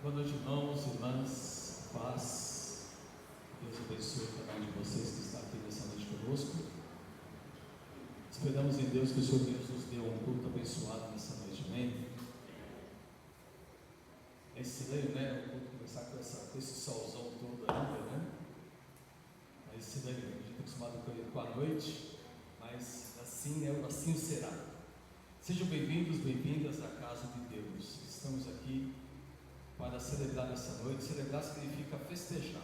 Boa noite, irmãos, irmãs, paz. Deus abençoe cada um de vocês que está aqui nessa noite conosco. Esperamos em Deus que o Senhor Deus nos dê um culto abençoado nessa noite, amém? É estranho, né? O culto começar com esse solzão todo ainda, né? É estranho, a gente está acostumado com a noite, mas assim será. Sejam bem-vindos, bem-vindas à casa de Deus. Estamos aqui para celebrar essa noite. Celebrar significa festejar.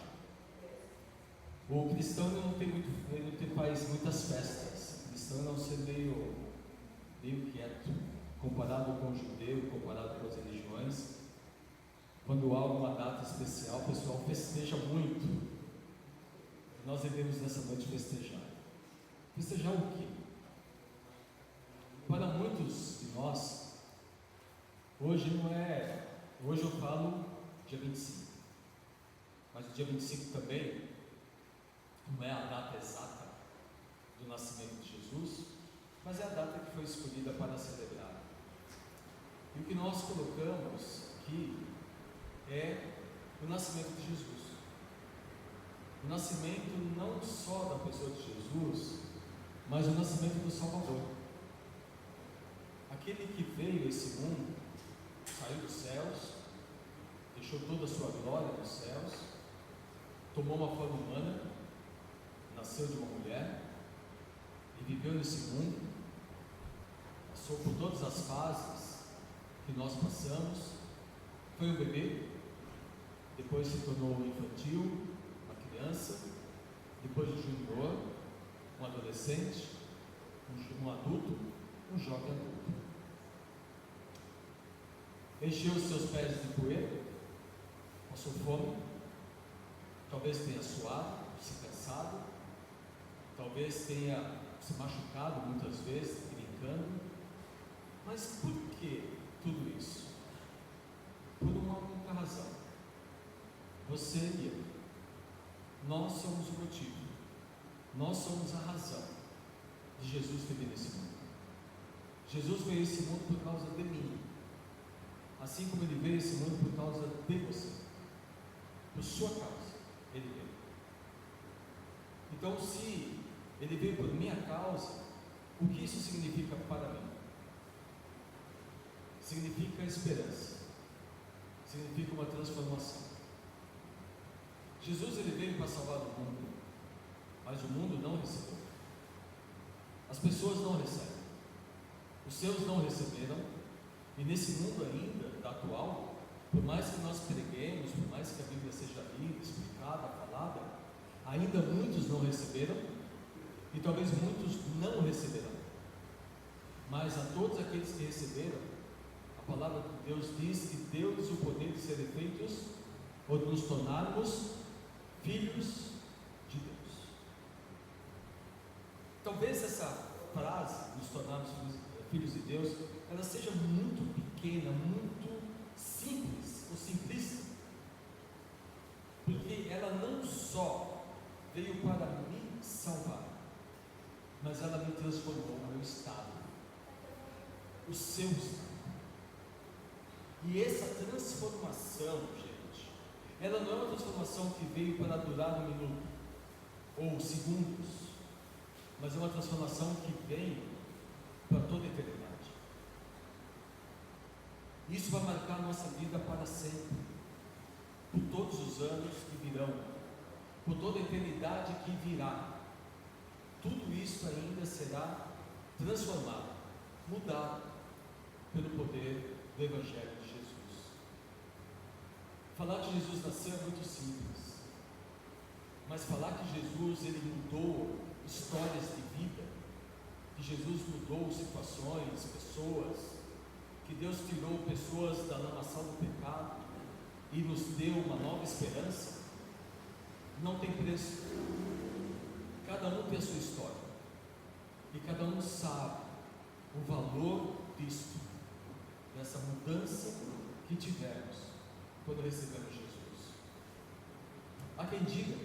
O cristão ele não faz muitas festas. O cristão não ser meio quieto, comparado com o judeu, comparado com as religiões. Quando há uma data especial, o pessoal festeja muito. Nós devemos nessa noite festejar. Festejar o quê? Para muitos de nós, hoje eu falo dia 25, mas o dia 25 também não é a data exata do nascimento de Jesus, mas é a data que foi escolhida para celebrar. E o que nós colocamos aqui é o nascimento de Jesus. O nascimento não só da pessoa de Jesus, mas o nascimento do Salvador. Aquele que veio a esse mundo, saiu dos céus, deixou toda a sua glória nos céus, tomou uma forma humana, nasceu de uma mulher e viveu nesse mundo, passou por todas as fases que nós passamos, foi um bebê, depois se tornou um infantil, uma criança, depois um junior, um adolescente, um adulto, um jovem adulto. Encheu os seus pés de poeira, passou fome, talvez tenha suado, se cansado, talvez tenha se machucado muitas vezes, brincando. Mas por que tudo isso? Por uma única razão. Você e eu, nós somos o motivo, nós somos a razão de Jesus ter vindo nesse mundo. Jesus veio a esse mundo por causa de mim, assim como Ele veio a esse mundo por causa de você, por sua causa, Ele veio. Então, se Ele veio por minha causa, o que isso significa para mim? Significa esperança, significa uma transformação. Jesus ele veio para salvar o mundo, mas o mundo não recebeu. As pessoas não recebem, os seus não receberam, e nesse mundo ainda, atual, por mais que nós preguemos, por mais que a Bíblia seja lida, explicada, falada, ainda muitos não receberam, e talvez muitos não receberão. Mas a todos aqueles que receberam, a palavra de Deus diz que deu-lhes o poder de serem feitos, ou de nos tornarmos filhos de Deus. Talvez essa frase, nos tornarmos filhos de Deus, ela seja muito pequena, muito simples ou simplista, porque ela não só veio para me salvar, mas ela me transformou no meu estado, o seu estado. E essa transformação, gente, ela não é uma transformação que veio para durar um minuto ou segundos, mas é uma transformação que vem para toda a eternidade. Isso vai marcar a nossa vida para sempre, por todos os anos que virão, por toda a eternidade que virá. Tudo isso ainda será transformado, mudado pelo poder do Evangelho de Jesus. Falar que Jesus nasceu é muito simples, mas falar que Jesus ele mudou histórias de vida, que Jesus mudou situações, pessoas, que Deus tirou pessoas da lamaçal do pecado e nos deu uma nova esperança, não tem preço. Cada um tem a sua história e cada um sabe o valor disto, dessa mudança que tivemos quando recebemos Jesus. Há quem diga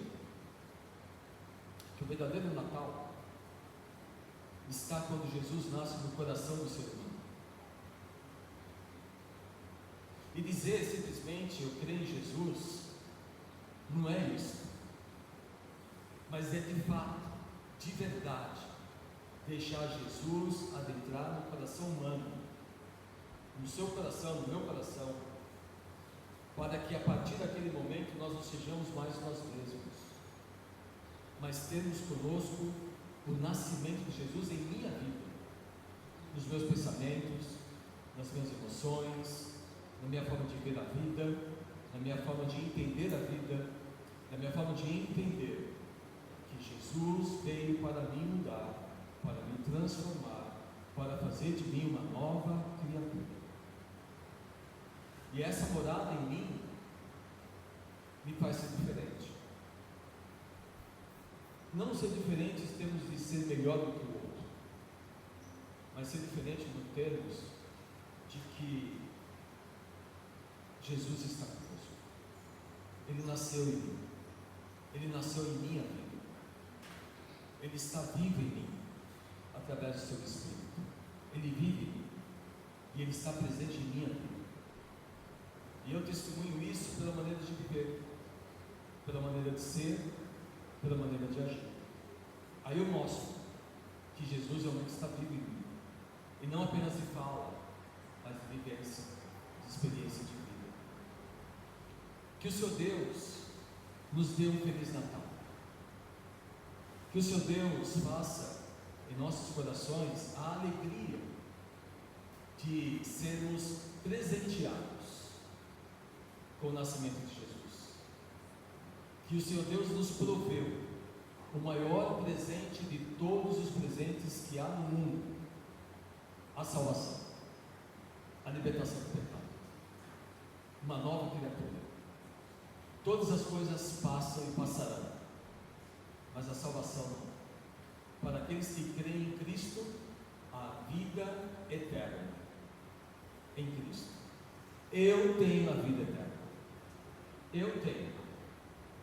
que o verdadeiro Natal está quando Jesus nasce no coração do ser humano. E dizer simplesmente eu creio em Jesus não é isso, mas é de fato, de verdade, deixar Jesus adentrar no coração humano, no seu coração, no meu coração, para que a partir daquele momento nós não sejamos mais nós mesmos, mas termos conosco o nascimento de Jesus em minha vida, nos meus pensamentos, nas minhas emoções, na minha forma de ver a vida, na minha forma de entender a vida, na minha forma de entender que Jesus veio para me mudar, para me transformar, para fazer de mim uma nova criatura. E essa morada em mim me faz ser diferente. Não ser diferente em termos de ser melhor do que o outro, mas ser diferente no termos de que Jesus está conosco. Ele nasceu em mim. Ele nasceu em minha vida. Ele está vivo em mim, através do seu Espírito. Ele vive em mim. E Ele está presente em minha vida. E eu testemunho isso pela maneira de viver, pela maneira de ser, pela maneira de agir. Aí eu mostro que Jesus realmente está vivo em mim. E não apenas de fala, mas de vivência, de experiência de vida. Que o Senhor Deus nos dê um Feliz Natal. Que o Senhor Deus faça em nossos corações a alegria de sermos presenteados com o nascimento de Jesus. Que o Senhor Deus nos proveu o maior presente de todos os presentes que há no mundo: a salvação, a libertação do pecado, uma nova criatura. Todas as coisas passam e passarão, mas a salvação não. Para aqueles que creem em Cristo, a vida eterna em Cristo. Eu tenho a vida eterna. Eu tenho.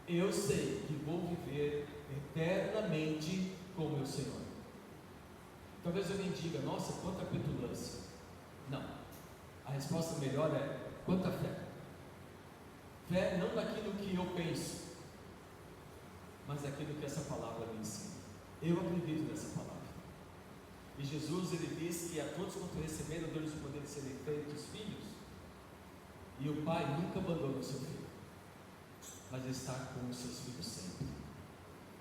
Eu sei que vou viver eternamente com o meu Senhor. Talvez alguém diga: nossa, quanta petulância. Não. A resposta melhor é: quanta fé. Fé não naquilo que eu penso, mas naquilo que essa palavra me ensina. Eu acredito nessa palavra. E Jesus, Ele diz que a todos quanto receberam, deu-lhes o poder de serem feitos filhos. E o Pai nunca abandona o seu filho, mas está com os seus filhos sempre,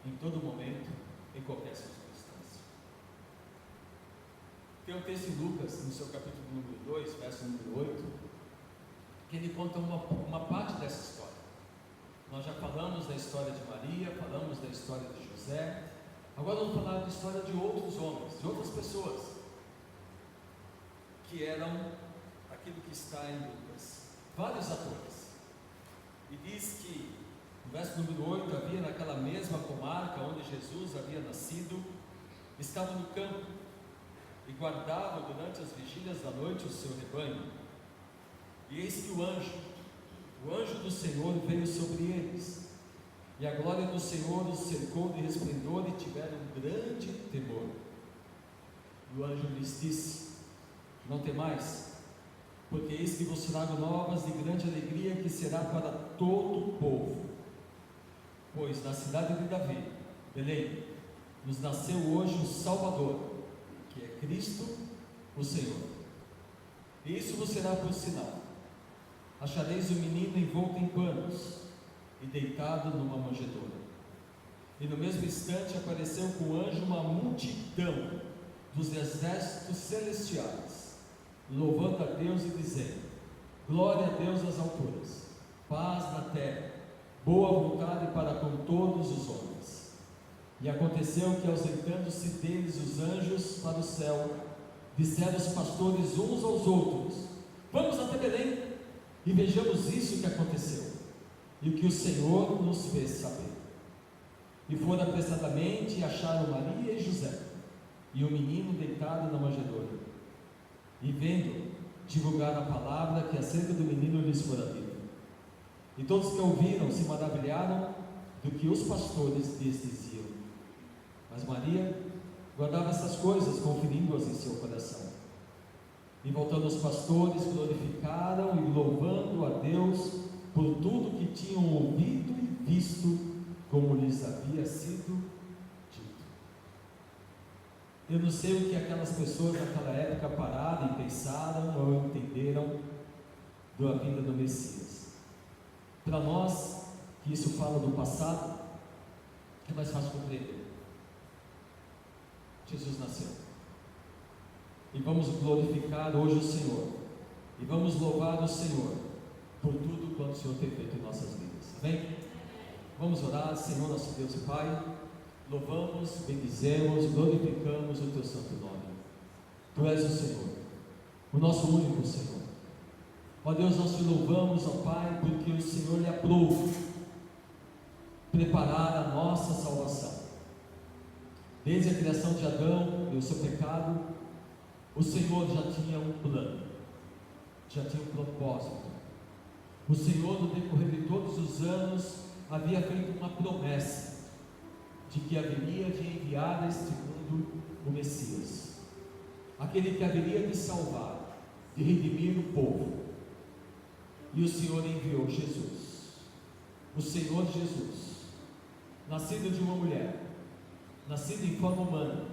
em todo momento, em qualquer circunstância. Tem um texto em Lucas, no seu capítulo número 2, verso número 8, que ele conta uma parte dessa história. Nós já falamos da história de Maria, falamos da história de José. Agora vamos falar da história de outros homens, de outras pessoas, que eram aquilo que está em Lucas, vários atores. E diz que, no verso número 8, havia naquela mesma comarca onde Jesus havia nascido, estava no campo e guardava durante as vigílias da noite o seu rebanho. E eis que o anjo do Senhor veio sobre eles, e a glória do Senhor os cercou de resplendor, e tiveram um grande temor. E o anjo lhes disse: não temais, porque eis que vos trago novas de grande alegria, que será para todo o povo. Pois na cidade de Davi, Belém, nos nasceu hoje o Salvador, que é Cristo o Senhor. E isso vos será por sinal: achareis o menino envolto em panos e deitado numa manjedoura. E no mesmo instante apareceu com o anjo uma multidão dos exércitos celestiais, louvando a Deus e dizendo: glória a Deus nas alturas, paz na terra, boa vontade para com todos os homens. E aconteceu que, ausentando-se deles os anjos para o céu, disseram os pastores uns aos outros: vamos até Belém e vejamos isso que aconteceu, e o que o Senhor nos fez saber. E foram apressadamente e acharam Maria e José, e o menino deitado na manjedoura. E vendo, divulgaram a palavra que acerca do menino lhes fora dita. E todos que ouviram se maravilharam do que os pastores lhes diziam. Mas Maria guardava essas coisas, conferindo-as em seu coração. E voltando os pastores, glorificaram e louvando a Deus por tudo que tinham ouvido e visto, como lhes havia sido dito. Eu não sei o que aquelas pessoas naquela época pararam e pensaram ou entenderam da vinda do Messias. Para nós, que isso fala do passado, é mais fácil compreender. Jesus nasceu. E vamos glorificar hoje o Senhor. E vamos louvar o Senhor por tudo quanto o Senhor tem feito em nossas vidas. Amém? Vamos orar. Senhor, nosso Deus e Pai, louvamos, bendizemos, glorificamos o Teu santo nome. Tu és o Senhor, o nosso único Senhor. Ó Deus, nós te louvamos, ó Pai, porque o Senhor lhe aprove preparar a nossa salvação. Desde a criação de Adão e o seu pecado, o Senhor já tinha um plano, já tinha um propósito. O Senhor, no decorrer de todos os anos, havia feito uma promessa de que haveria de enviar a este mundo o Messias, aquele que haveria de salvar, de redimir o povo. E o Senhor enviou Jesus, o Senhor Jesus, nascido de uma mulher, nascido em forma humana,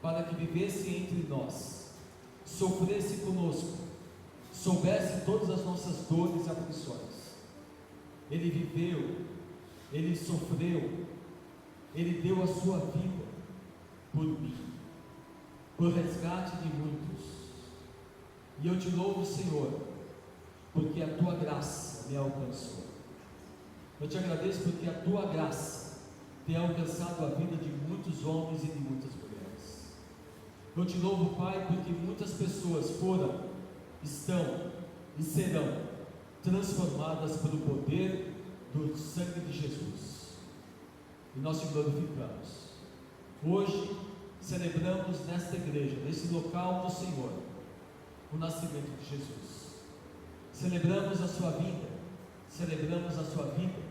para que vivesse entre nós, sofresse conosco, soubesse todas as nossas dores e aflições. Ele viveu, ele sofreu, ele deu a sua vida por mim, por resgate de muitos. E eu te louvo, Senhor, porque a tua graça me alcançou. Eu te agradeço porque a tua graça tem alcançado a vida de muitos homens e de muitas mulheres. Eu te louvo, Pai, porque muitas pessoas foram, estão e serão transformadas pelo poder do sangue de Jesus. E nós te glorificamos. Hoje celebramos nesta igreja, nesse local do Senhor, o nascimento de Jesus. Celebramos a sua vida, celebramos a sua vida,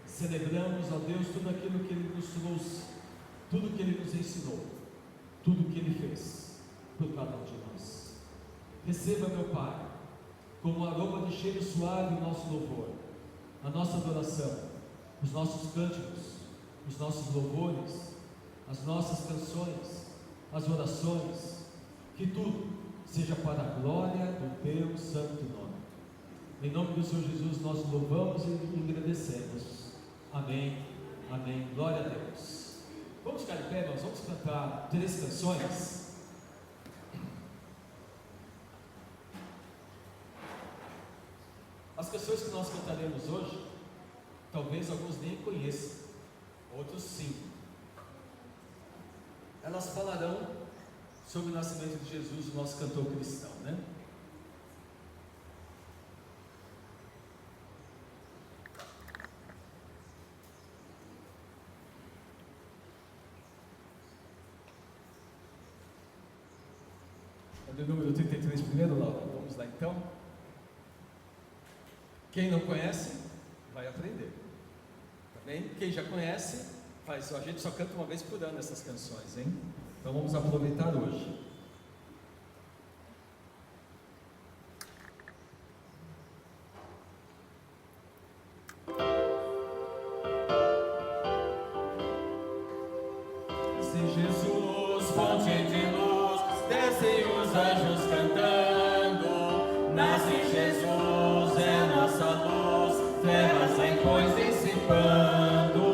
celebramos, ó Deus, tudo aquilo que Ele nos trouxe, tudo que Ele nos ensinou, tudo que Ele fez por cada um de nós. Receba, meu Pai, como aroma de cheiro suave o nosso louvor, a nossa adoração, os nossos cânticos, os nossos louvores, as nossas canções, as orações, que tudo seja para a glória do Teu santo nome. Em nome do Senhor Jesus nós louvamos e agradecemos. Amém, amém, glória a Deus. Vamos ficar de pé, nós vamos cantar 3 canções. As canções que nós cantaremos hoje, talvez alguns nem conheçam, outros sim. Elas falarão sobre o nascimento de Jesus, o nosso cantor cristão, né? Do número 33 primeiro, Laura. Vamos lá então. Quem não conhece, vai aprender. Tá bem? Quem já conhece, faz. A gente só canta uma vez por ano essas canções, hein? Então vamos aproveitar hoje. Se Jesus, fonte de luz, descem os anjos cantando, nasce Jesus, é nossa luz, trevas sem pois dissipando,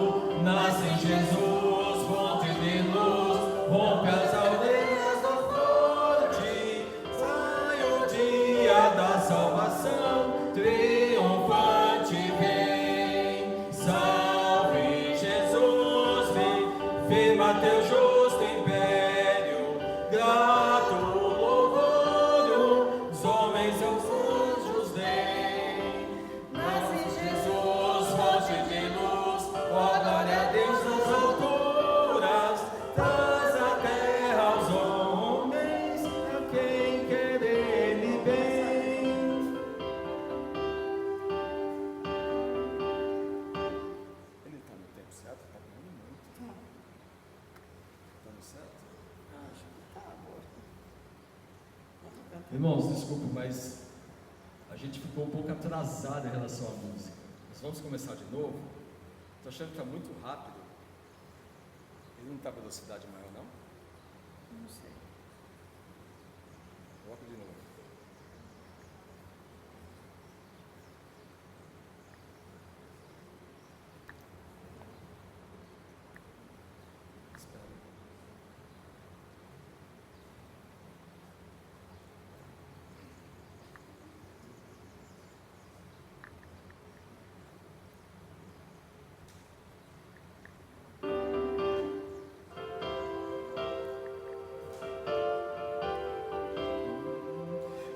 nasce Jesus, fonte de luz, rompe as aldeias da fonte, sai o dia da salvação, triunfante vem, salve Jesus, firma teu justo império, grato louvor, os homens aos anjos deem. Nasce Jesus, fonte de luz, ó glória a Deus nos altos. Irmãos, desculpe, mas a gente ficou um pouco atrasado em relação à música. Nós vamos começar de novo. Estou achando que está muito rápido. Ele não está a velocidade maior, não? Não sei. Coloca de novo. Espera.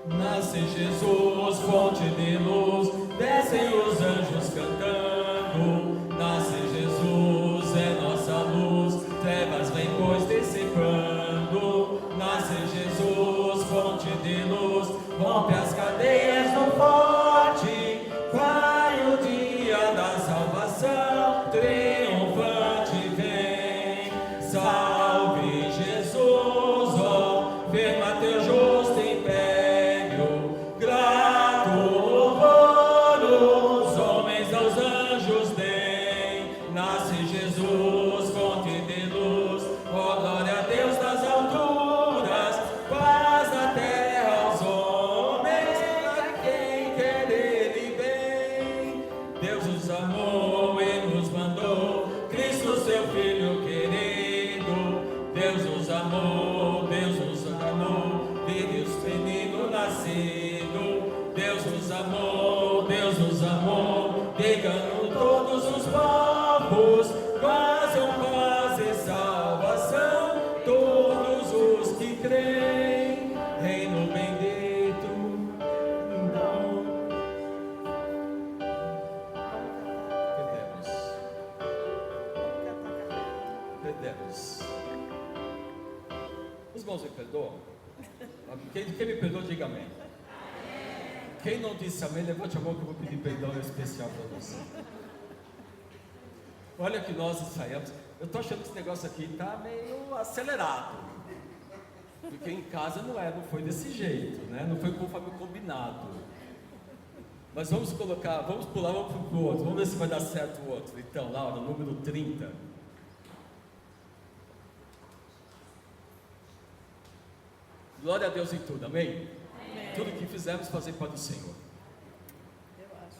Nasce Jesus, fonte de luz, descem os anjos cantando. Nasce Jesus, é nossa luz, trevas vem pois dissipando. Nasce Jesus, fonte de luz, rompe as cadeias do forte. Vai o dia da salvação, triunfante vem. Salve Jesus, ó, firma teu justo império, grato louvor os homens aos anjos deem. Nasce Jesus, fonte de luz, ó glória a Deus nas alturas, paz na terra aos homens, a quem quer ele bem. Deus nos amou e nos mandou, Cristo seu Filho querido. Deus nos amou, Deus nos amou, de Deus menino nascido. Deus nos amou, Deus nos amou, digam todos os povos, vazam paz e salvação, todos os que creem, reino bendito, não. Perdemos. Os irmãos me perdoam? Quem me perdoa, diga amém. Quem não disse amém, levante a mão que eu vou pedir perdão especial para você. Olha que nós ensaiamos. Eu estou achando que esse negócio aqui está meio acelerado. Porque em casa não foi desse jeito, né? Não foi conforme combinado. Mas vamos pular, vamos para o outro. Vamos ver se vai dar certo o outro. Então, Laura, número 30. Glória a Deus em tudo, amém? Amém. Tudo que fizermos, fazer para o Senhor. Eu acho.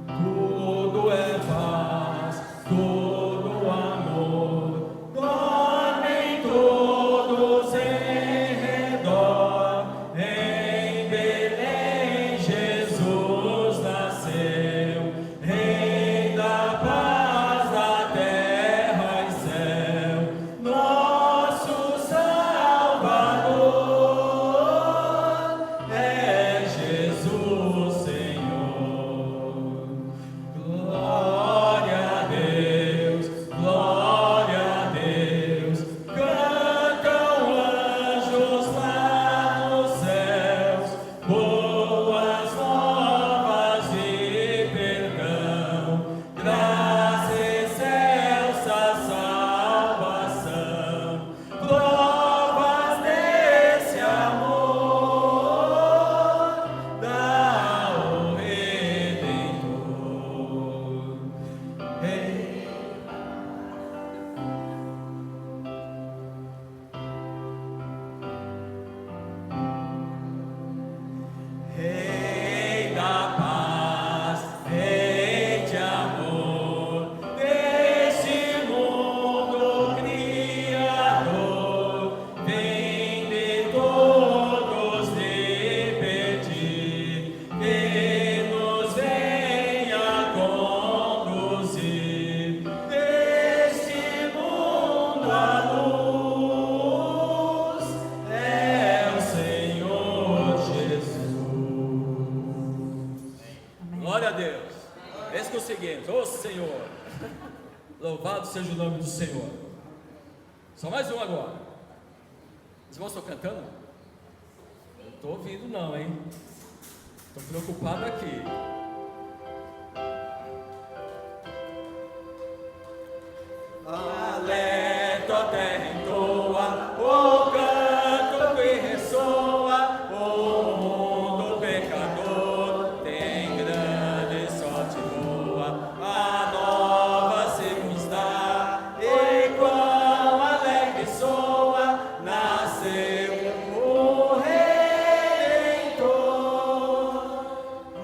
Tudo é paz, todo amor, dormem todos em redor. Em Belém Jesus nasceu, Rei da paz da terra e céu, nosso Salvador é Jesus Senhor. Glória a Deus, cantam anjos lá nos céus, boas novas de perdão, graça excelsa salvação, provas desse amor, dá o Redentor. Ei. Rei da paz, Rei de amor, deste mundo criador, vem de todos lhe pedir, que nos venha conduzir, deste mundo a luz, é o Senhor Jesus. Glória a Deus. Esse conseguimos. Ô Senhor. Louvado seja o nome do Senhor. Só mais um agora. Os irmãos estão cantando? Não estou ouvindo não, hein? Estou preocupado aqui. Alerta a terra entoa, o canto que ressoa, o mundo pecador tem grande sorte boa, a nova se nos dá, e quão alegre soa, nasceu o Redentor,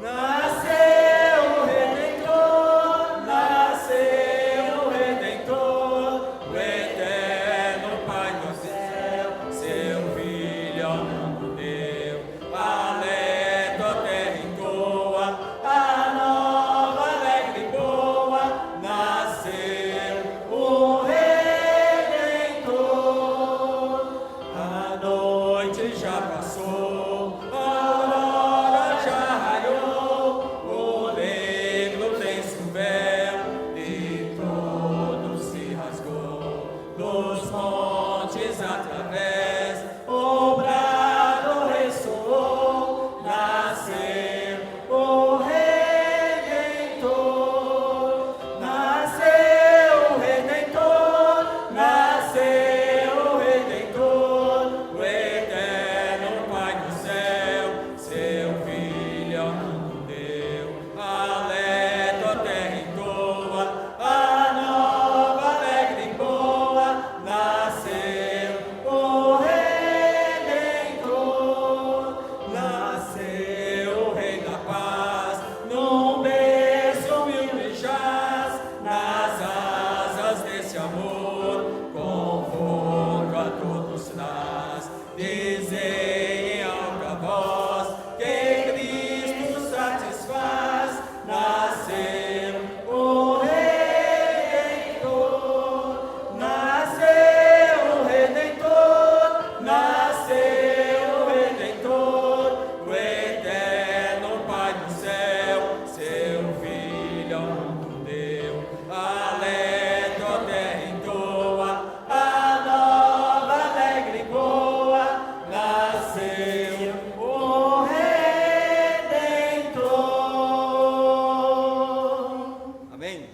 nasceu o Redentor, nasceu o Redentor, o eterno Pai do céu, seu Filho ao mundo deu. Alerta a terra entoa, a nova alegre e boa, nasceu o Redentor. A noite já passou, a aurora já raiou, o negro denso véu de todos se rasgou, dos montes através, o brado ressoou, nasceu o Redentor, nasceu o Redentor, nasceu o Redentor, o eterno Pai do céu, seu Filho ao mundo deu. Alerta a terra entoa, a nova alegre e boa, nasceu o Redentor, nasceu o Rei da paz, num berço humilde jaz, nas asas desse amor, convoco a todos traz, dizem em alta voz, que Cristo satisfaz, nasceu o Redentor, nasceu o Redentor, nasceu o Redentor, o eterno Pai do céu, seu Filho ao mundo deu. Alerta a terra entoa, a nova alegre e boa, nasceu o Redentor. Amém?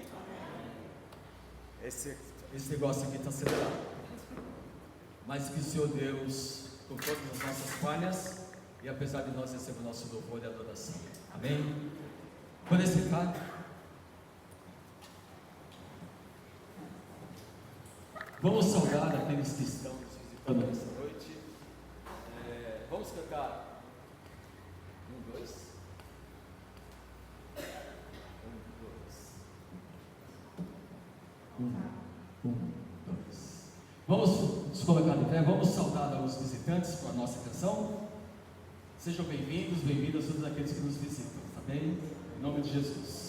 Esse negócio aqui está acelerado. Mas que o Senhor Deus, com todas as nossas falhas, e apesar de nós receber o nosso louvor e adoração. Amém? Podem sentar? Vamos saudar aqueles que estão nos visitando nessa noite. Vamos cantar 1, 2. 1, 2. Vamos nos colocar de pé, vamos saudar os visitantes com a nossa canção. Sejam bem-vindos, bem-vindas todos aqueles que nos visitam, tá bem? Em nome de Jesus.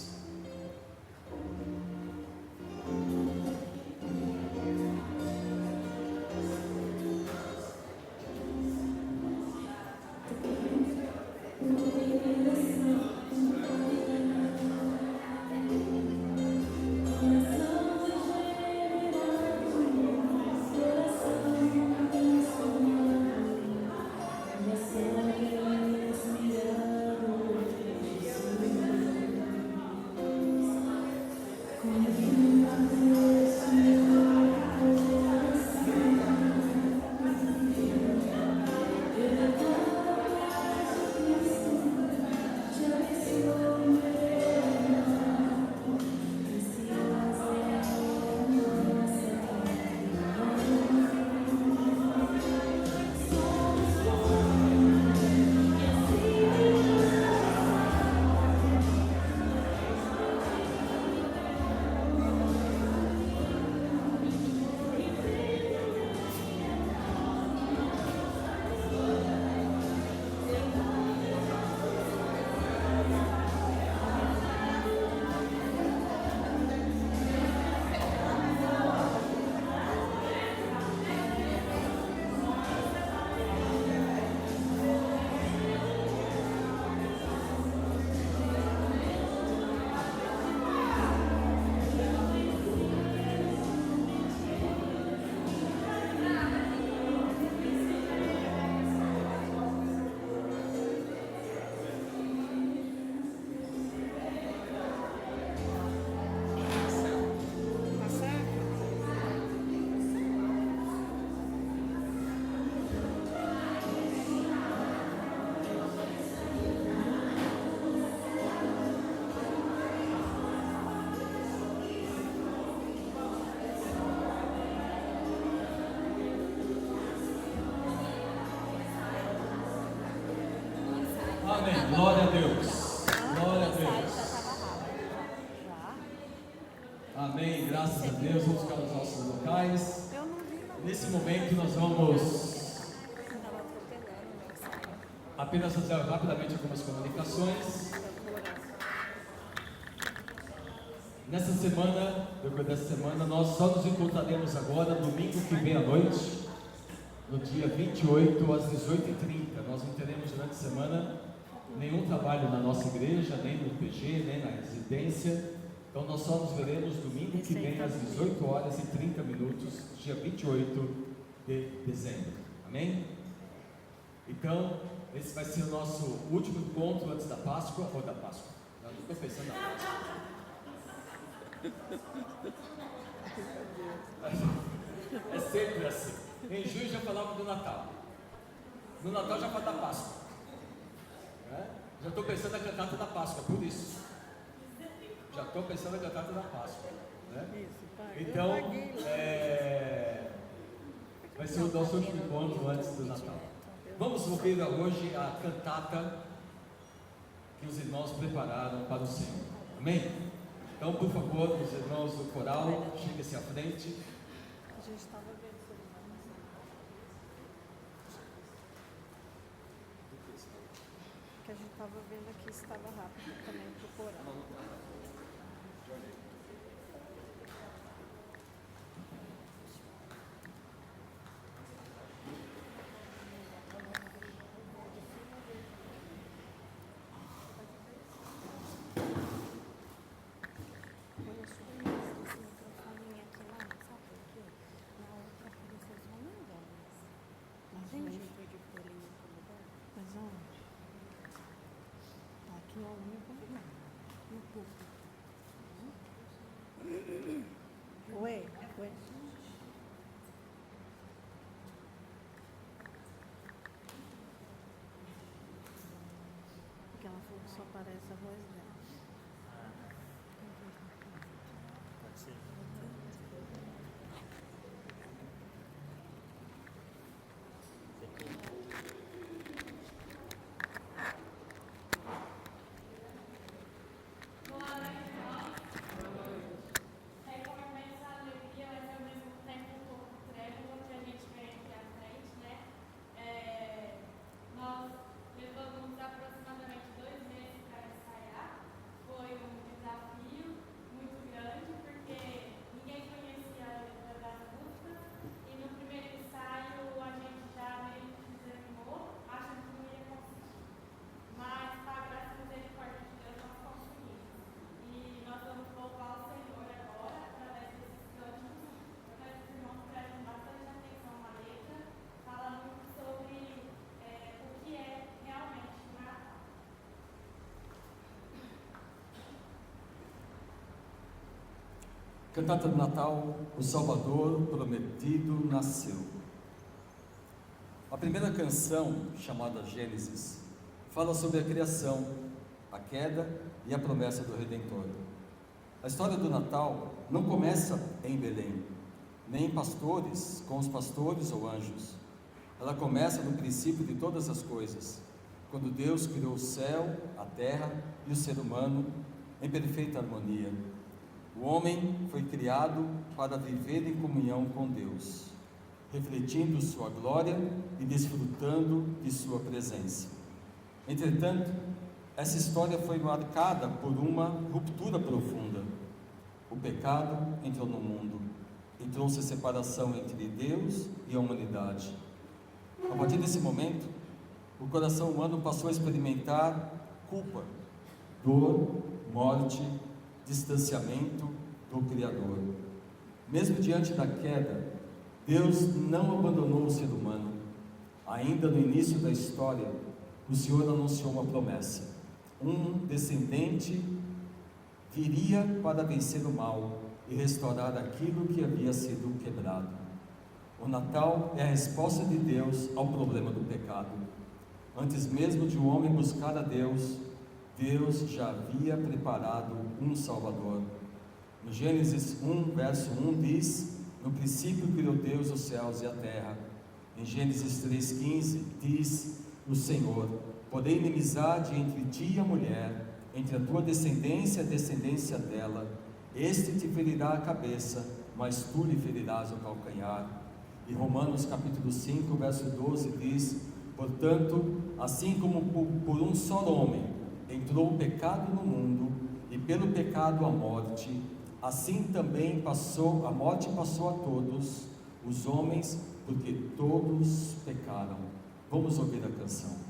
Amém, graças a Deus. Vamos ficar nos nossos locais. Eu não vi, não. Nesse momento nós vamos Estava atropelando, não saiu. apenas fazer rapidamente algumas comunicações. Nessa semana, depois dessa semana, nós só nos encontraremos agora, domingo que vem à noite, no dia 28 às 18h30. Nós não teremos durante a semana nenhum trabalho na nossa igreja, nem no PG, nem na residência. Então nós só nos veremos domingo que vem às 18h30, dia 28 de dezembro. Amém? Então, esse vai ser o nosso último encontro antes da Páscoa, ou da Páscoa. Não estou pensando na Páscoa. É sempre assim. Em junho já falava do Natal. No Natal já fala da Páscoa. Já estou pensando na cantata da Páscoa, por isso. Já estou pensando na cantata da Páscoa. Então, vai ser o nosso último encontro antes do Natal. Vamos ouvir hoje a cantata que os irmãos prepararam para o Senhor. Amém? Então, por favor, os irmãos do coral, cheguem-se à frente. A gente estava vendo sobre que a gente estava vendo aqui estava rápido também para o coral. Oi. Porque ela falou que só aparece a voz dela. Pode ser. Cantata do Natal, o Salvador prometido nasceu. A primeira canção, chamada Gênesis, fala sobre a criação, a queda e a promessa do Redentor. A história do Natal não começa em Belém, nem em pastores, com os pastores ou anjos. Ela começa no princípio de todas as coisas, quando Deus criou o céu, a terra e o ser humano em perfeita harmonia. O homem foi criado para viver em comunhão com Deus, refletindo sua glória e desfrutando de sua presença. Entretanto, essa história foi marcada por uma ruptura profunda. O pecado entrou no mundo e trouxe separação entre Deus e a humanidade. A partir desse momento, o coração humano passou a experimentar culpa, dor, morte, distanciamento do Criador. Mesmo diante da queda, Deus não abandonou o ser humano. Ainda no início da história, o Senhor anunciou uma promessa: um descendente viria para vencer o mal e restaurar aquilo que havia sido quebrado. O Natal é a resposta de Deus ao problema do pecado. Antes mesmo de o homem buscar a Deus, Deus já havia preparado um Salvador. No Gênesis 1, verso 1 diz: no princípio criou Deus os céus e a terra. Em Gênesis 3,15 diz o Senhor: porém inimizade entre ti e a mulher, entre a tua descendência e a descendência dela, Este te ferirá a cabeça, mas tu lhe ferirás o calcanhar. E Romanos capítulo 5, verso 12 diz: portanto, assim como por um só homem entrou o pecado no mundo, e pelo pecado a morte, assim também a morte passou a todos os homens, porque todos pecaram. Vamos ouvir a canção.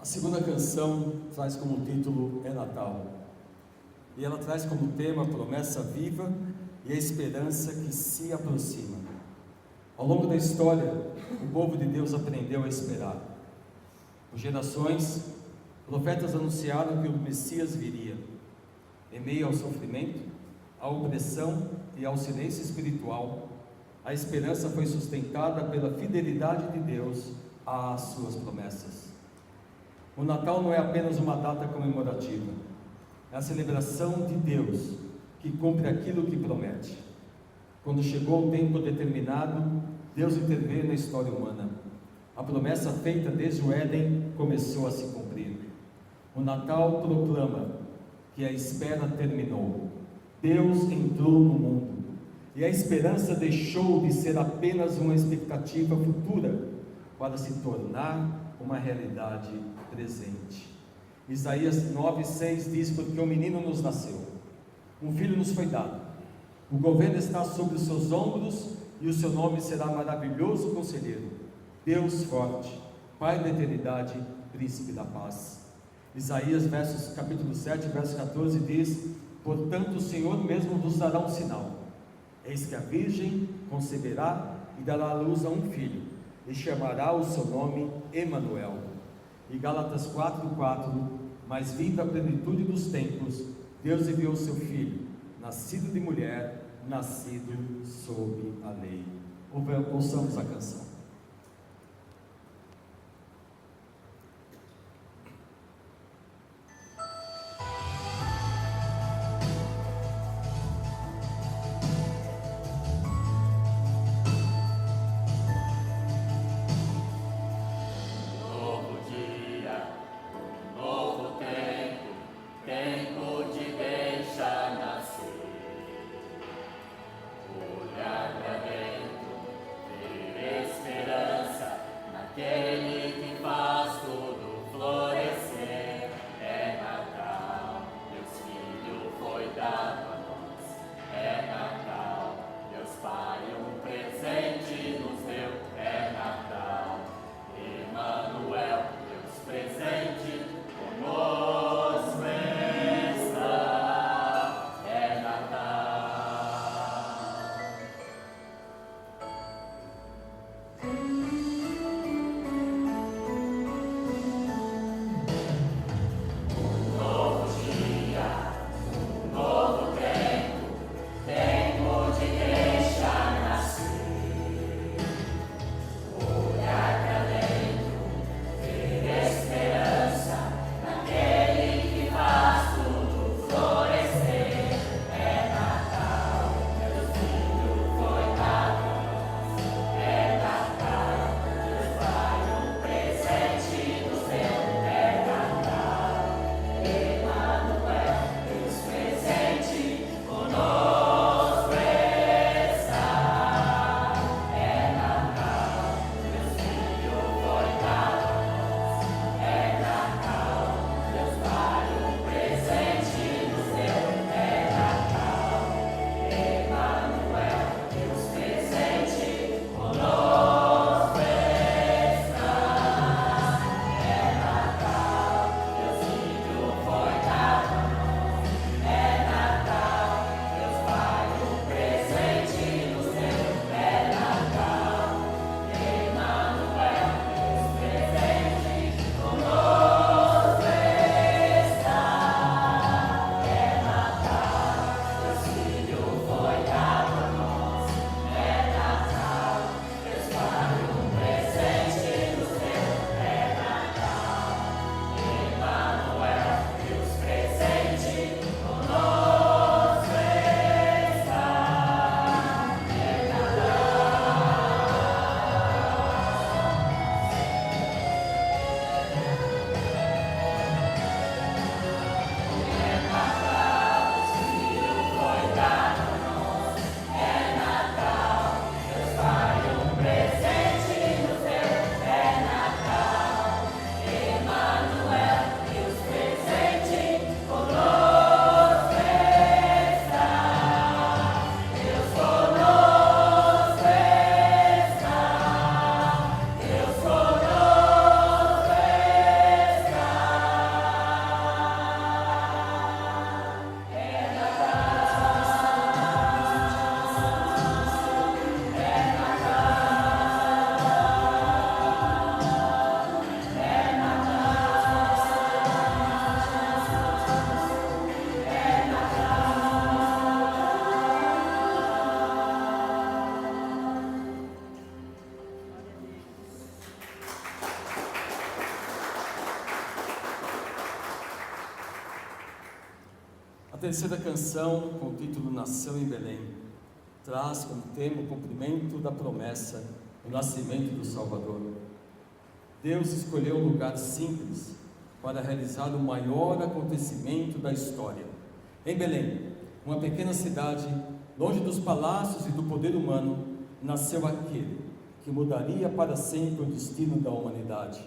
A segunda canção traz como título É Natal, e ela traz como tema a promessa viva e a esperança que se aproxima. Ao longo da história, o povo de Deus aprendeu a esperar. Por gerações, profetas anunciaram que o Messias viria. Em meio ao sofrimento, à opressão e ao silêncio espiritual, a esperança foi sustentada pela fidelidade de Deus às suas promessas. O Natal não é apenas uma data comemorativa, é a celebração de Deus que cumpre aquilo que promete. Quando chegou o tempo determinado, Deus interveio na história humana. A promessa feita desde o Éden começou a se cumprir. O Natal proclama que a espera terminou. Deus entrou no mundo e a esperança deixou de ser apenas uma expectativa futura para se tornar uma realidade presente. Isaías 9:6 diz: porque um menino nos nasceu, um filho nos foi dado, o governo está sobre os seus ombros, e o seu nome será maravilhoso conselheiro, Deus forte, Pai da eternidade, príncipe da paz. Isaías, capítulo 7, verso 14 diz: portanto o Senhor mesmo vos dará um sinal, eis que a virgem conceberá e dará à luz a um filho, e chamará o seu nome Emanuel. E Gálatas 4:4: mas vindo a plenitude dos tempos, Deus enviou seu filho, nascido de mulher, nascido sob a lei. Ouçamos a canção. A terceira canção, com o título Nação em Belém, traz como tema o cumprimento da promessa, o nascimento do Salvador. Deus escolheu um lugar simples para realizar o maior acontecimento da história. Em Belém, uma pequena cidade, longe dos palácios e do poder humano, nasceu aquele que mudaria para sempre o destino da humanidade.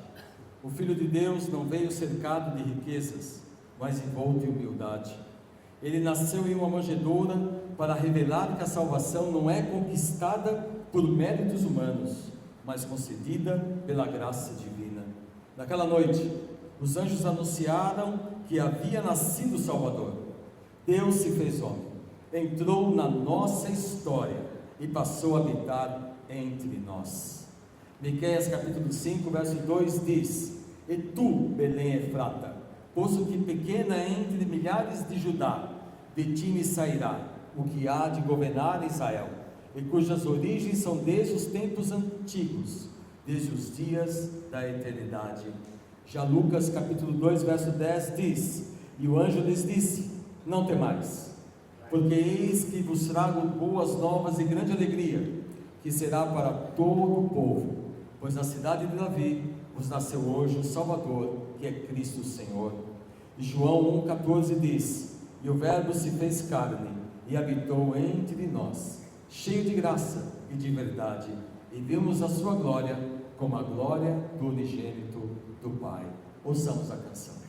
O Filho de Deus não veio cercado de riquezas, mas envolto de humildade. Ele nasceu em uma manjedoura para revelar que a salvação não é conquistada por méritos humanos, mas concedida pela graça divina. Naquela noite, os anjos anunciaram que havia nascido o Salvador. Deus se fez homem, entrou na nossa história e passou a habitar entre nós. Miqueias capítulo 5, verso 2 diz: E tu, Belém Efrata, posto que pequena entre milhares de Judá, de ti me sairá o que há de governar Israel, e cujas origens são desde os tempos antigos, desde os dias da eternidade. Já Lucas capítulo 2, verso 10 diz: E o anjo lhes disse: Não temais, porque eis que vos trago boas novas e grande alegria, que será para todo o povo, pois na cidade de Davi vos nasceu hoje o Salvador, que é Cristo o Senhor. E João 1,14 diz: E o Verbo se fez carne e habitou entre nós, cheio de graça e de verdade, e vimos a sua glória como a glória do unigênito do Pai. Ouçamos a canção.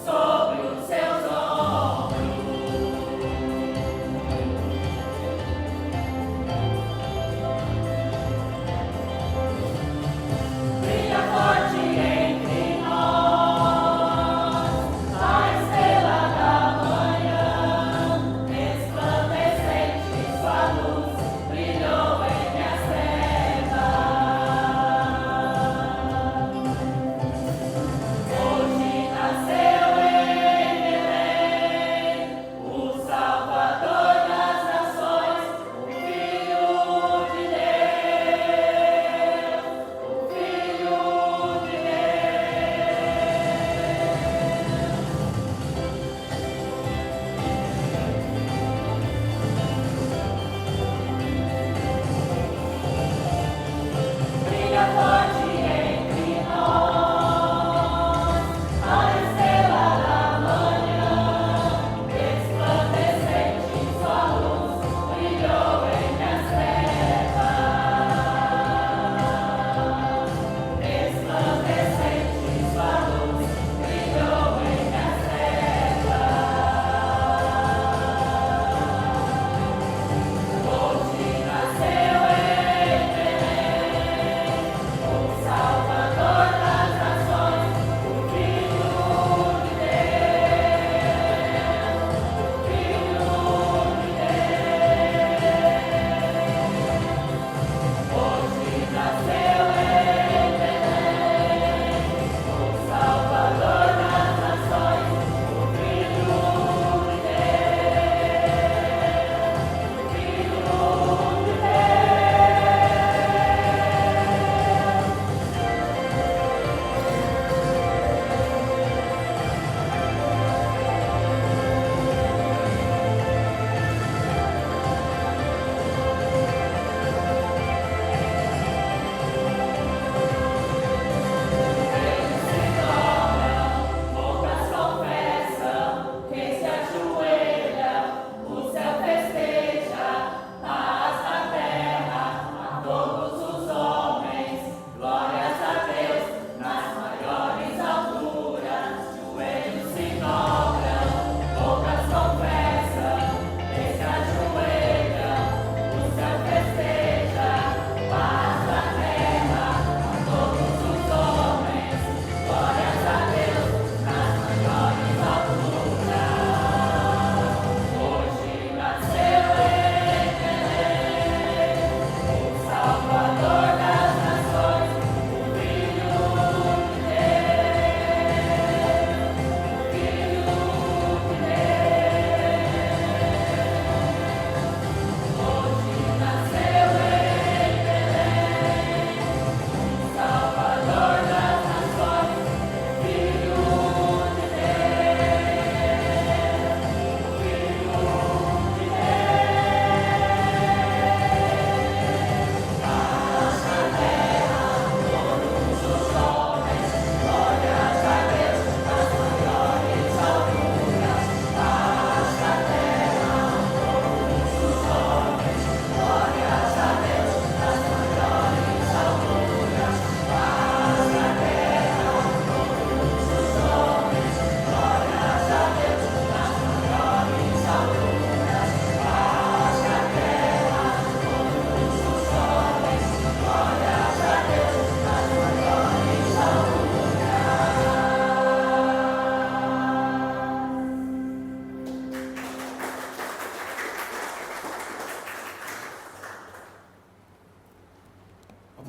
Sobre os seus ombros.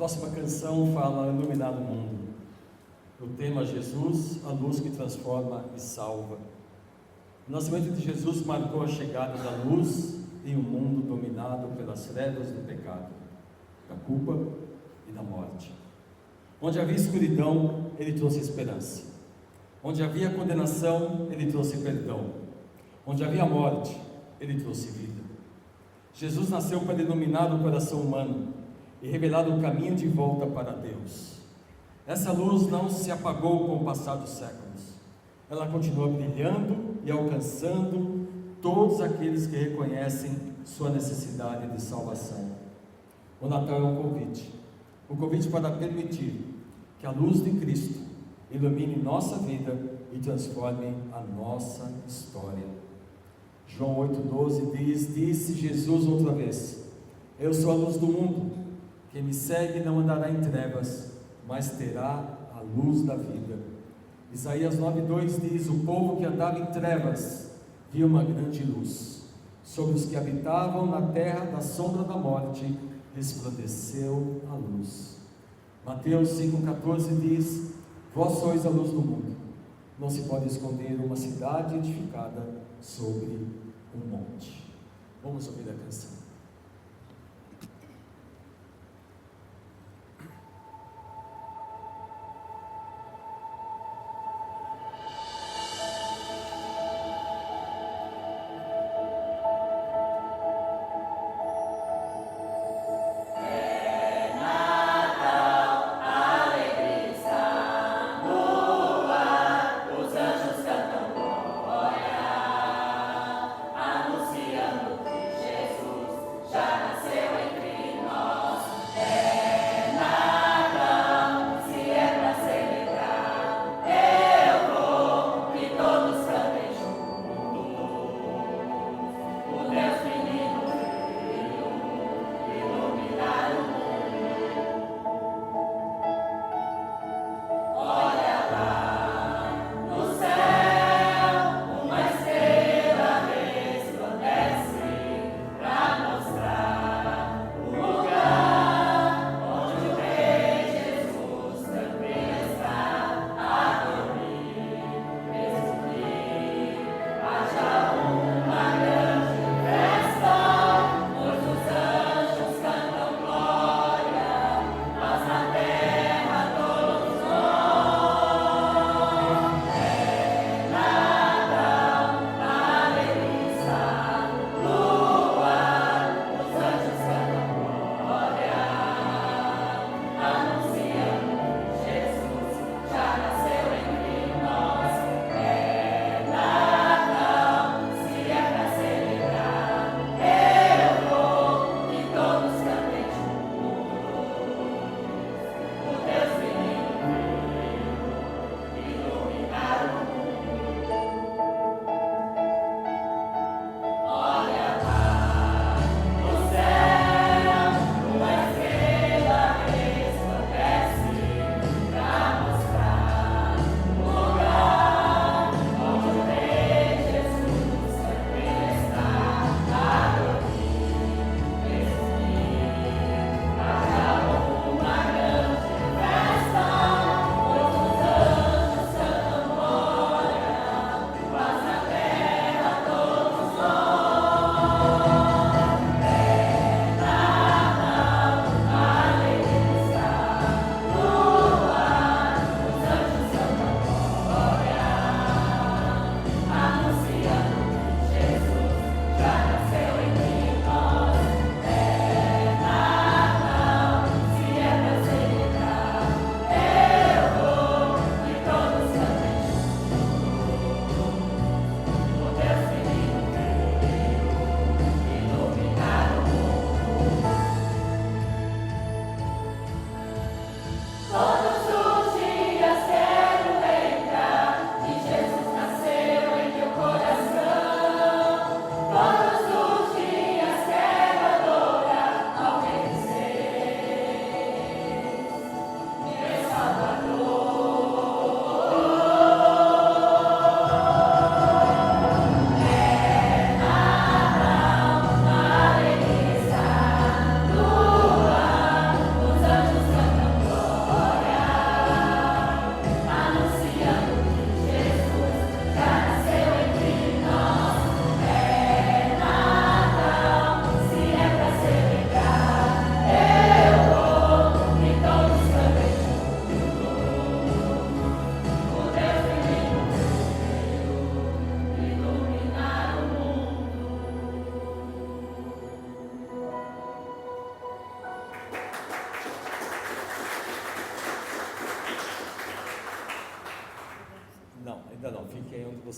próxima canção fala iluminar o mundo. O tema Jesus, a luz que transforma e salva. O nascimento de Jesus marcou a chegada da luz em um mundo dominado pelas trevas do pecado, da culpa e da morte. Onde havia escuridão, Ele trouxe esperança. Onde havia condenação, Ele trouxe perdão. Onde havia morte, Ele trouxe vida. Jesus nasceu para iluminar o coração humano e revelar o caminho de volta para Deus. Essa luz não se apagou com o passar dos séculos. Ela continua brilhando e alcançando todos aqueles que reconhecem sua necessidade de salvação. O Natal é um convite para permitir que a luz de Cristo ilumine nossa vida e transforme a nossa história. João 8,12 diz: disse Jesus outra vez: eu sou a luz do mundo, quem me segue não andará em trevas, mas terá a luz da vida. Isaías 9,2 diz: o povo que andava em trevas viu uma grande luz, sobre os que habitavam na terra da sombra da morte resplandeceu a luz. Mateus 5,14 diz: vós sois a luz do mundo, não se pode esconder uma cidade edificada sobre um monte. Vamos ouvir a canção. Anunciando que Jesus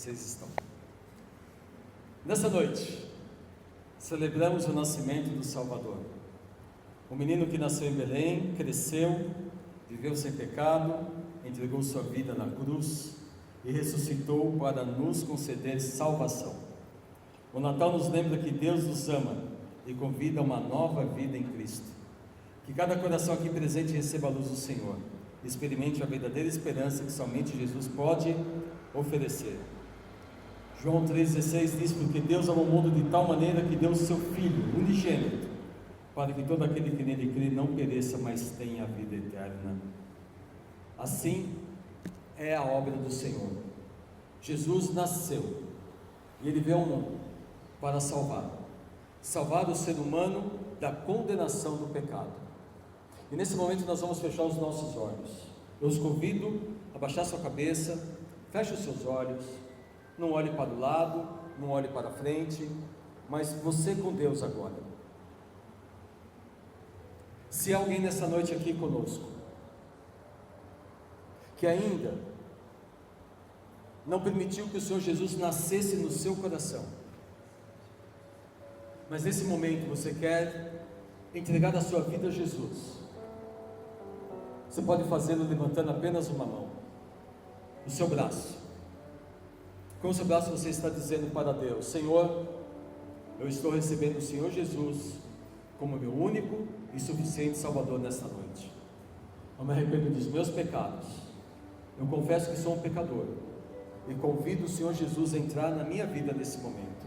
vocês estão. Nessa noite, celebramos o nascimento do Salvador. O menino que nasceu em Belém, cresceu, viveu sem pecado, entregou sua vida na cruz e ressuscitou para nos conceder salvação. O Natal nos lembra que Deus nos ama e convida a uma nova vida em Cristo. Que cada coração aqui presente receba a luz do Senhor e experimente a verdadeira esperança que somente Jesus pode oferecer. João 3,16 diz: porque Deus amou o mundo de tal maneira que deu o seu Filho unigênito, para que todo aquele que nele crê não pereça, mas tenha a vida eterna. Assim é a obra do Senhor. Jesus nasceu e Ele veio ao mundo para salvar o ser humano da condenação do pecado. E nesse momento nós vamos fechar os nossos olhos. Eu os convido a baixar sua cabeça, feche os seus olhos, não olhe para o lado, não olhe para a frente, mas você com Deus agora. Se há alguém nessa noite aqui conosco, que ainda não permitiu que o Senhor Jesus nascesse no seu coração, mas nesse momento você quer entregar a sua vida a Jesus, você pode fazê-lo levantando apenas uma mão, o seu braço. Com o seu braço você está dizendo para Deus: Senhor, eu estou recebendo o Senhor Jesus como meu único e suficiente Salvador nesta noite. Eu me arrependo dos meus pecados, eu confesso que sou um pecador e convido o Senhor Jesus a entrar na minha vida nesse momento.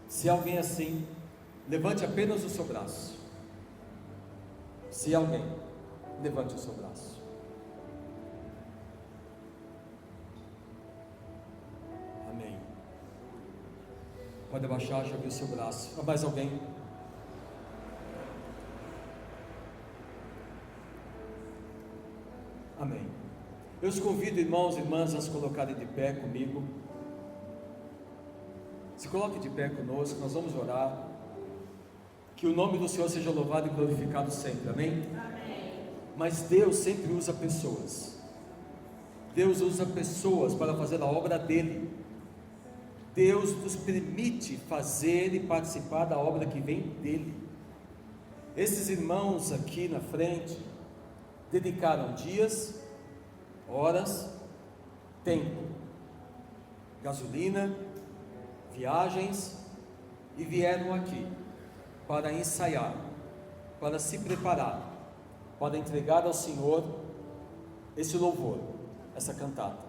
Se há alguém assim, levante apenas o seu braço. Se há alguém, levante o seu braço. Amém. Pode abaixar, já vi o seu braço. Há mais alguém? Amém. Eu os convido, irmãos e irmãs, a se colocarem de pé comigo. Se coloque de pé conosco, nós vamos orar. Que o nome do Senhor seja louvado e glorificado sempre, amém? Amém. Mas Deus sempre usa pessoas. Deus usa pessoas para fazer a obra dele. Deus nos permite fazer e participar da obra que vem dele. Esses irmãos aqui na frente dedicaram dias, horas, tempo, gasolina, viagens e vieram aqui para ensaiar, para se preparar, para entregar ao Senhor esse louvor, essa cantata.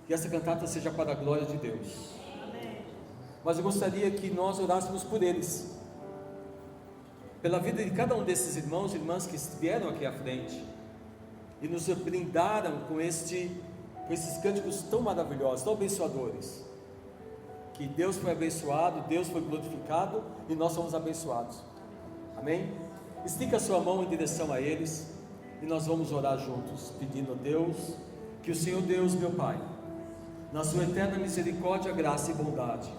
Que essa cantata seja para a glória de Deus. Amém. Mas eu gostaria que nós orássemos por eles, pela vida de cada um desses irmãos e irmãs que vieram aqui à frente e nos brindaram com esses cânticos tão maravilhosos, tão abençoadores. Que Deus foi abençoado, Deus foi glorificado e nós somos abençoados. Amém? Estica a sua mão em direção a eles e nós vamos orar juntos, pedindo a Deus que o Senhor Deus, meu Pai, na sua eterna misericórdia, graça e bondade,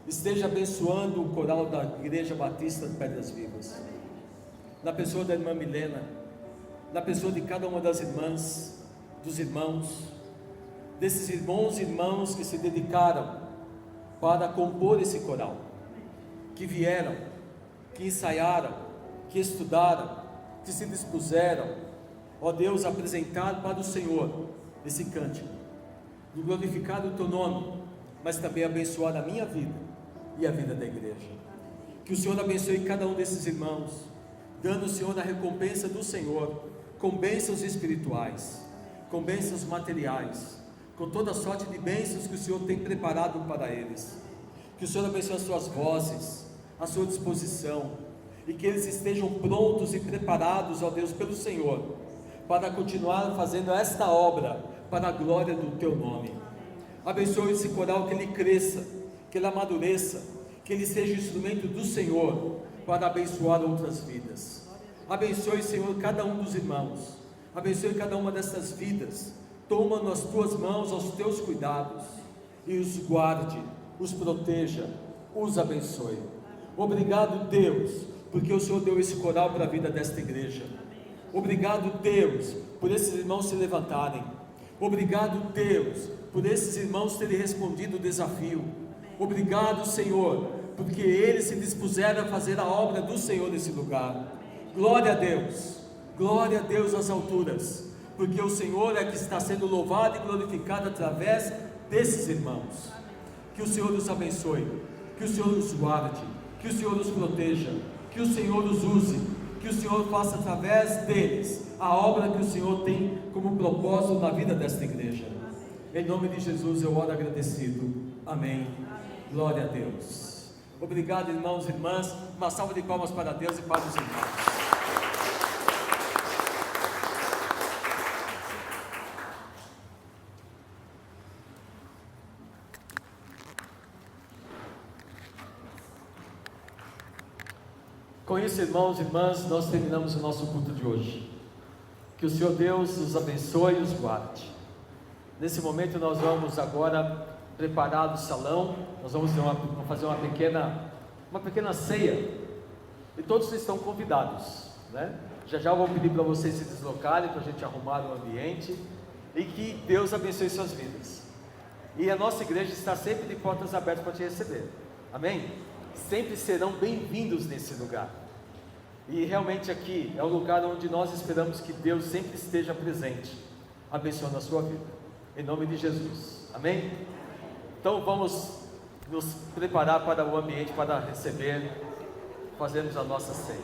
esteja abençoando o coral da Igreja Batista de Pedras Vivas, na pessoa da irmã Milena, na pessoa de cada uma das irmãs, dos irmãos, desses irmãos e irmãos que se dedicaram para compor esse coral, que vieram, que ensaiaram, que estudaram, que se dispuseram, ó Deus, a apresentar para o Senhor esse cântico, de glorificar o teu nome, mas também abençoar a minha vida e a vida da igreja. Que o Senhor abençoe cada um desses irmãos, dando o Senhor a recompensa do Senhor, com bênçãos espirituais, com bênçãos materiais, com toda sorte de bênçãos que o Senhor tem preparado para eles. Que o Senhor abençoe as suas vozes, a sua disposição, e que eles estejam prontos e preparados, ó Deus, pelo Senhor, para continuar fazendo esta obra, para a glória do teu nome. Abençoe esse coral, que ele cresça, que ele amadureça, que ele seja instrumento do Senhor, para abençoar outras vidas. Abençoe, Senhor, cada um dos irmãos, abençoe cada uma dessas vidas, toma nas tuas mãos aos teus cuidados, e os guarde, os proteja, os abençoe. Obrigado, Deus, porque o Senhor deu esse coral para a vida desta igreja. Obrigado, Deus, por esses irmãos se levantarem. Obrigado, Deus, por esses irmãos terem respondido o desafio. Obrigado, Senhor, porque eles se dispuseram a fazer a obra do Senhor nesse lugar. Glória a Deus às alturas, porque o Senhor é que está sendo louvado e glorificado através desses irmãos. Que o Senhor os abençoe, que o Senhor os guarde, que o Senhor os proteja, que o Senhor os use, que o Senhor faça através deles a obra que o Senhor tem como propósito na vida desta igreja. Em nome de Jesus eu oro agradecido. Amém. Glória a Deus. Obrigado, irmãos e irmãs. Uma salva de palmas para Deus e para os irmãos. Com isso, irmãos e irmãs, nós terminamos o nosso culto de hoje. Que o Senhor Deus os abençoe e os guarde. Nesse momento nós vamos agora preparar o salão. Nós vamos fazer uma pequena ceia. E todos estão convidados, né? Já eu vou pedir para vocês se deslocarem, para a gente arrumar o ambiente. E que Deus abençoe suas vidas. E a nossa igreja está sempre de portas abertas para te receber. Amém? Sempre serão bem-vindos nesse lugar. E realmente aqui é o lugar onde nós esperamos que Deus sempre esteja presente, abençoando a sua vida, em nome de Jesus. Amém? Então vamos nos preparar para o ambiente, para receber, fazermos a nossa ceia.